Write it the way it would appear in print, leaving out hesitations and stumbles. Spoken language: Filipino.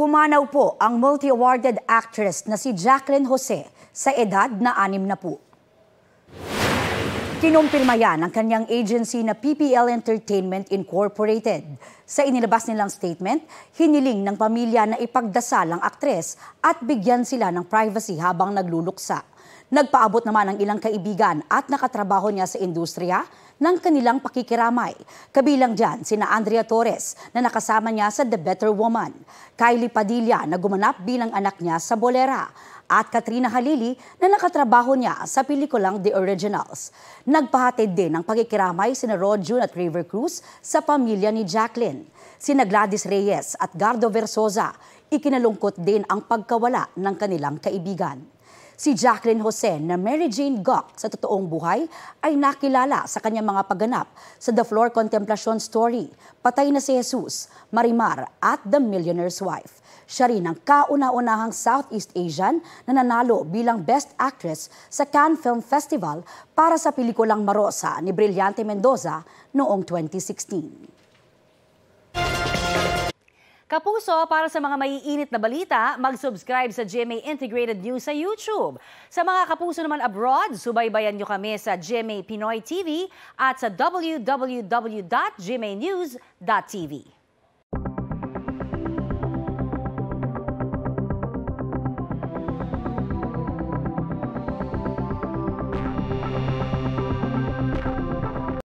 Pumanaw po ang multi-awarded actress na si Jacqueline Jose sa edad na 60. Kinumpirma yan ng kanyang agency na PPL Entertainment Incorporated. Sa inilabas nilang statement, hiniling ng pamilya na ipagdasal ang aktres at bigyan sila ng privacy habang nagluluksa. Nagpaabot naman ang ilang kaibigan at nakatrabaho niya sa industriya ng kanilang pakikiramay. Kabilang dyan sina Andrea Torres na nakasama niya sa The Better Woman, Kylie Padilla na gumanap bilang anak niya sa Bolera, at Katrina Halili na nakatrabaho niya sa pelikulang The Originals. Nagpahatid din ng pakikiramay sina Rod June at River Cruz sa pamilya ni Jacqueline. Sina Gladys Reyes at Gardo Versosa, ikinalungkot din ang pagkawala ng kanilang kaibigan. Si Jacqueline Jose na Mary Jane Gok sa totoong buhay ay nakilala sa kanyang mga pagganap sa The Floor Contemplacion Story, Patay na si Jesus, Marimar at The Millionaire's Wife. Siya rin ang kauna-unahang Southeast Asian na nanalo bilang Best Actress sa Cannes Film Festival para sa pelikulang Marosa ni Brillante Mendoza noong 2016. Kapuso, para sa mga maiinit na balita, mag-subscribe sa GMA Integrated News sa YouTube. Sa mga kapuso naman abroad, subaybayan nyo kami sa GMA Pinoy TV at sa www.gmanews.tv.